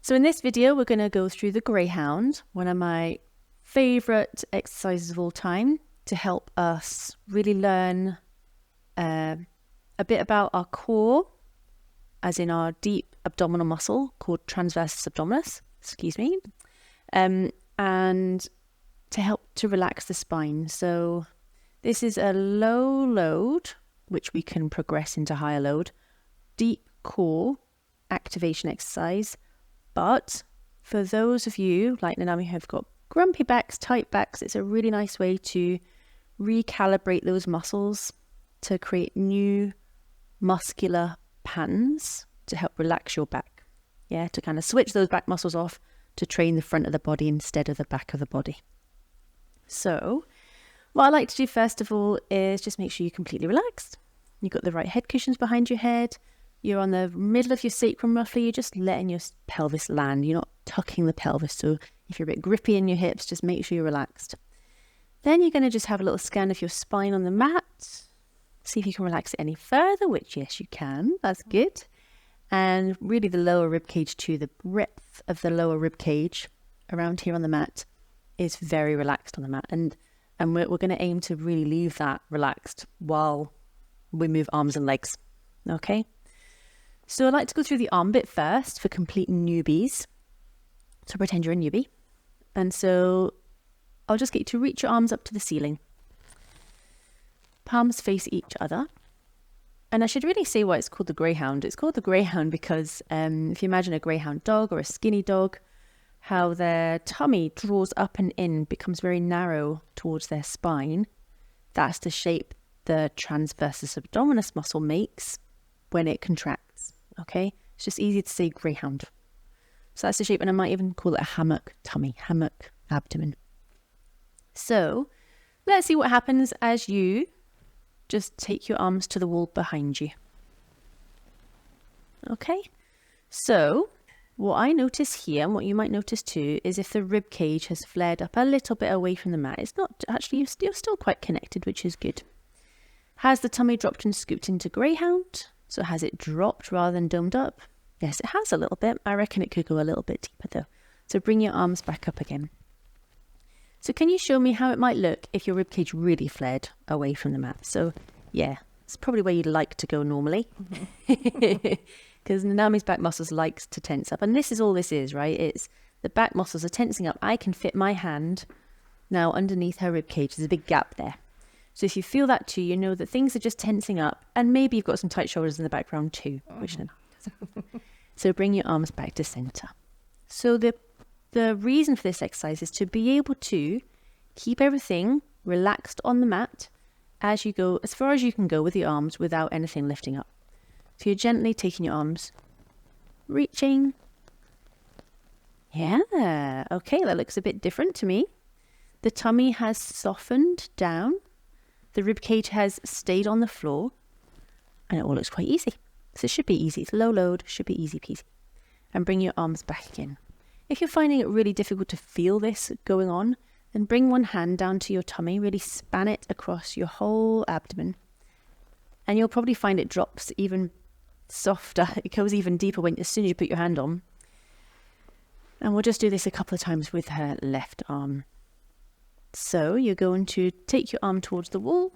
So in this video, we're going to go through the Greyhound, one of my favorite exercises of all time, to help us really learn a bit about our core, as in our deep abdominal muscle called transversus abdominis, and to help to relax the spine. So this is a low load, which we can progress into higher load, deep core activation exercise. But for those of you like Nanami who have got grumpy backs, tight backs, it's a really nice way to recalibrate those muscles to create new muscular patterns to help relax your back. Yeah, to kind of switch those back muscles off to train the front of the body instead of the back of the body. So what I like to do first of all is just make sure you're completely relaxed. You've got the right head cushions behind your head. You're on the middle of your sacrum roughly. You're just letting your pelvis land. You're not tucking the pelvis. So if you're a bit grippy in your hips, just make sure you're relaxed. Then you're going to just have a little scan of your spine on the mat. See if you can relax it any further, which yes, you can. That's good. And really the lower rib cage too. The breadth of the lower rib cage around here on the mat is very relaxed on the mat. And we're going to aim to really leave that relaxed while we move arms and legs. Okay? So I'd like to go through the arm bit first for complete newbies. So pretend you're a newbie. And so I'll just get you to reach your arms up to the ceiling. Palms face each other. And I should really say why it's called the Greyhound. It's called the Greyhound because if you imagine a Greyhound dog or a skinny dog, how their tummy draws up and in, becomes very narrow towards their spine. That's the shape the transversus abdominis muscle makes when it contracts. Okay, it's just easy to say Greyhound. So that's the shape, and I might even call it a hammock tummy, hammock abdomen. So let's see what happens as you just take your arms to the wall behind you. Okay, so what I notice here, and what you might notice too, is if the rib cage has flared up a little bit away from the mat. It's not actually, you're still quite connected, which is good. Has the tummy dropped and scooped into Greyhound? So has it dropped rather than domed up? Yes, it has a little bit. I reckon it could go a little bit deeper though. So bring your arms back up again. So can you show me how it might look if your ribcage really flared away from the mat? So yeah, it's probably where you'd like to go normally. Because Nanami's back muscles likes to tense up. And this is all this is, right? It's the back muscles are tensing up. I can fit my hand now underneath her ribcage. There's a big gap there. So if you feel that too, you know that things are just tensing up, and maybe you've got some tight shoulders in the background too, which Nanami doesn't. So bring your arms back to center. So the reason for this exercise is to be able to keep everything relaxed on the mat as you go, as far as you can go with your arms without anything lifting up. So you're gently taking your arms, reaching. Yeah, okay, that looks a bit different to me. The tummy has softened down. The rib cage has stayed on the floor, and it all looks quite easy. So it should be easy. It's low load, should be easy peasy. And bring your arms back again. If you're finding it really difficult to feel this going on, then bring one hand down to your tummy, really span it across your whole abdomen. And you'll probably find it drops even softer. It goes even deeper as soon as you put your hand on. And we'll just do this a couple of times with her left arm. So you're going to take your arm towards the wall,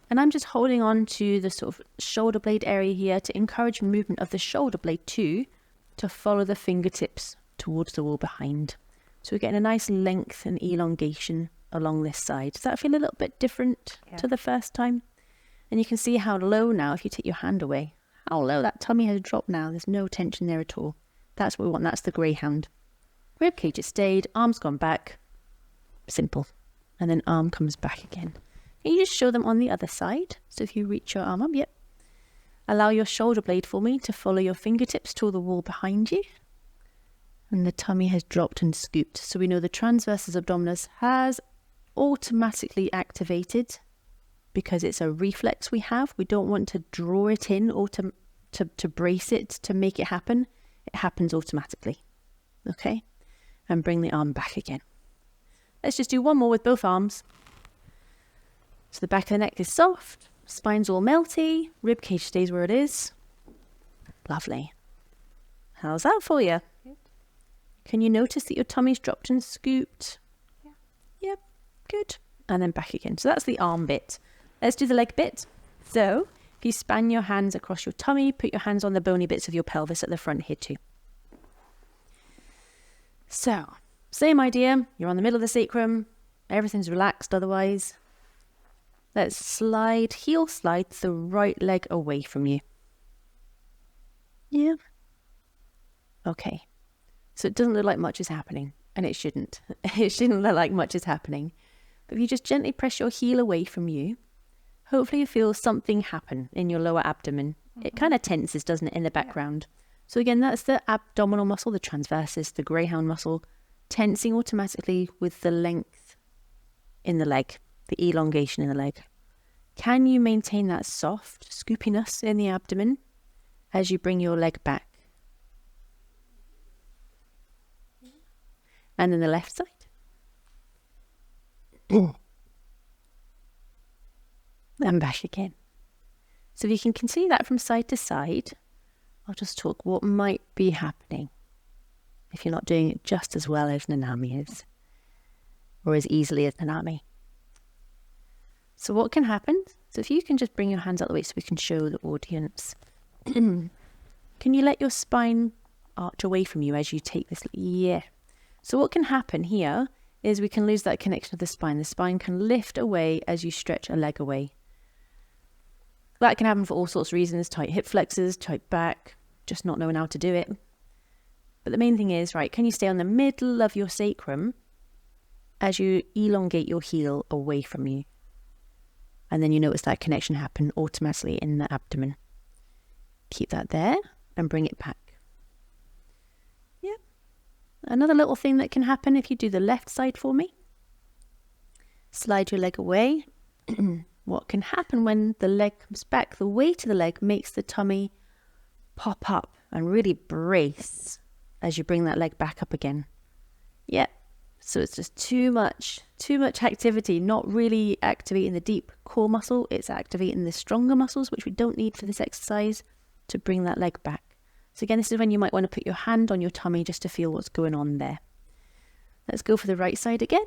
and I'm just holding on to the sort of shoulder blade area here to encourage movement of the shoulder blade too, to follow the fingertips towards the wall behind. So we're getting a nice length and elongation along this side. Does that feel a little bit different to the first time? And you can see how low now, if you take your hand away, how low that tummy has dropped now. There's no tension there at all. That's what we want. That's the Greyhound. Rib cage has stayed, arms gone back. Simple. And then arm comes back again. And you just show them on the other side. So if you reach your arm up, yep. Allow your shoulder blade for me to follow your fingertips to the wall behind you. And the tummy has dropped and scooped. So we know the transversus abdominis has automatically activated because it's a reflex we have. We don't want to draw it in or to brace it to make it happen. It happens automatically. Okay? And bring the arm back again. Let's just do one more with both arms. So the back of the neck is soft, spine's all melty, rib cage stays where it is. Lovely. How's that for you? Can you notice that your tummy's dropped and scooped? Yeah. Yep, good. And then back again. So that's the arm bit. Let's do the leg bit. So if you span your hands across your tummy, put your hands on the bony bits of your pelvis at the front here too. So, same idea. You're on the middle of the sacrum. Everything's relaxed otherwise. Let's slide, heel slide the right leg away from you. Yeah. Okay. So it doesn't look like much is happening, and it shouldn't. It shouldn't look like much is happening. But if you just gently press your heel away from you, hopefully you feel something happen in your lower abdomen. It kind of tenses, doesn't it, in the background? So again, that's the abdominal muscle, the transversus, the Greyhound muscle, tensing automatically with the length in the leg, the elongation in the leg. Can you maintain that soft scoopiness in the abdomen as you bring your leg back? And then the left side. And back again. So if you can continue that from side to side, I'll just talk what might be happening if you're not doing it just as well as Nanami is, or as easily as Nanami. So what can happen? So if you can just bring your hands out the way so we can show the audience. Can you let your spine arch away from you as you take this? Yeah. So what can happen here is we can lose that connection of the spine. The spine can lift away as you stretch a leg away. That can happen for all sorts of reasons, tight hip flexors, tight back, just not knowing how to do it. But the main thing is, right, can you stay on the middle of your sacrum as you elongate your heel away from you? And then you notice that connection happen automatically in the abdomen. Keep that there and bring it back. Yeah. Another little thing that can happen if you do the left side for me. Slide your leg away. What can happen when the leg comes back, the weight of the leg makes the tummy pop up and really brace as you bring that leg back up again. Yep. So it's just too much activity, not really activating the deep core muscle. It's activating the stronger muscles, which we don't need for this exercise, to bring that leg back. So again, this is when you might want to put your hand on your tummy just to feel what's going on there. Let's go for the right side again.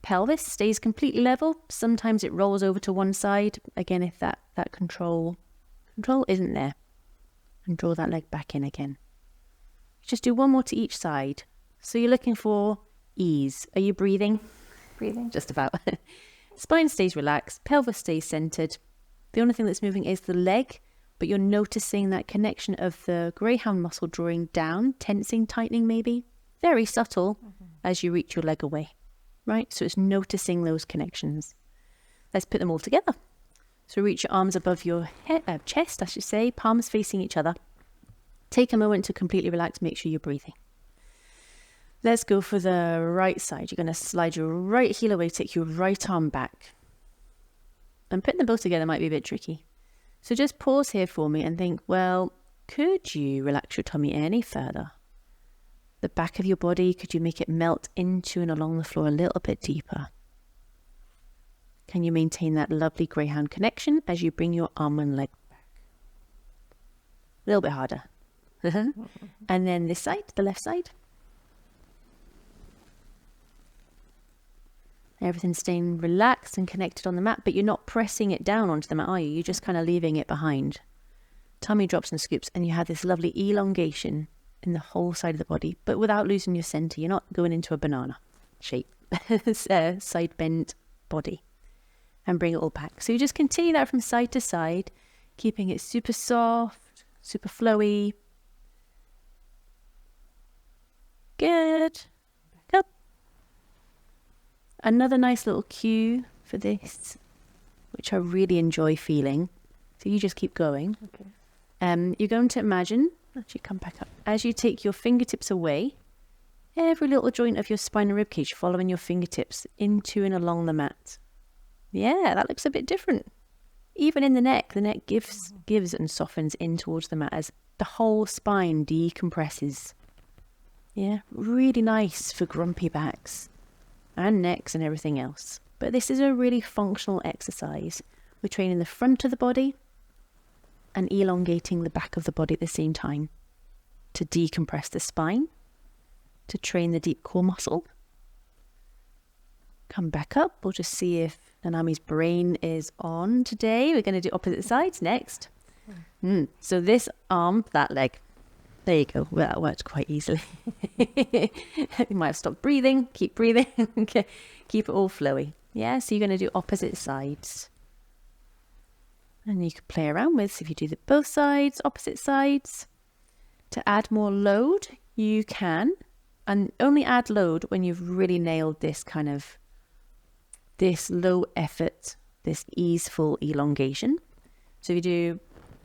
Pelvis stays completely level. Sometimes it rolls over to one side. Again, if that control isn't there. And draw that leg back in again. Just do one more to each side. So you're looking for ease. Are you breathing? Breathing. Just about. Spine stays relaxed. Pelvis stays centered. The only thing that's moving is the leg, but you're noticing that connection of the Greyhound muscle drawing down, tensing, tightening maybe. Very subtle as you reach your leg away. Right? So it's noticing those connections. Let's put them all together. So reach your arms above your chest, I should say, palms facing each other. Take a moment to completely relax, make sure you're breathing. Let's go for the right side. You're going to slide your right heel away, take your right arm back. And putting them both together might be a bit tricky. So just pause here for me and think, well, could you relax your tummy any further? The back of your body, could you make it melt into and along the floor a little bit deeper? Can you maintain that lovely Greyhound connection as you bring your arm and leg back? A little bit harder. And then this side, the left side. Everything's staying relaxed and connected on the mat, but you're not pressing it down onto the mat, are you? You're just kind of leaving it behind. Tummy drops and scoops, and you have this lovely elongation in the whole side of the body, but without losing your center. You're not going into a banana shape, side bent body, and bring it all back. So you just continue that from side to side, keeping it super soft, super flowy. Good. Back up. Another nice little cue for this, which I really enjoy feeling. So you just keep going. Okay. You're going to imagine, actually come back up, as you take your fingertips away, every little joint of your spine and ribcage following your fingertips into and along the mat. Yeah, that looks a bit different. Even in the neck gives and softens in towards the mat as the whole spine decompresses. Yeah, really nice for grumpy backs and necks and everything else. But this is a really functional exercise. We're training the front of the body and elongating the back of the body at the same time. to decompress the spine, to train the deep core muscle. Come back up. We'll just see if Nanami's brain is on today. We're going to do opposite sides next. So this arm, that leg. There you go. Well, that worked quite easily. You might have stopped breathing. Keep breathing. Okay. Keep it all flowy. Yeah, so you're going to do opposite sides. And you can play around with, if you do both sides, opposite sides. To add more load, you can. And only add load when you've really nailed this kind of, this low effort, this easeful elongation. So if you do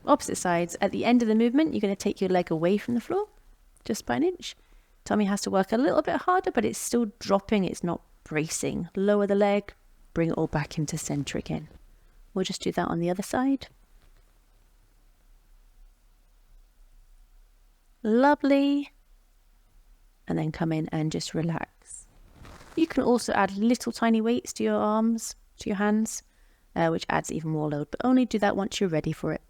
opposite sides, at the end of the movement, you're going to take your leg away from the floor, just by an inch. Tummy has to work a little bit harder, but it's still dropping. It's not bracing. Lower the leg, bring it all back into center again. We'll just do that on the other side. Lovely. And then come in and just relax. You can also add little tiny weights to your arms, to your hands, which adds even more load, but only do that once you're ready for it.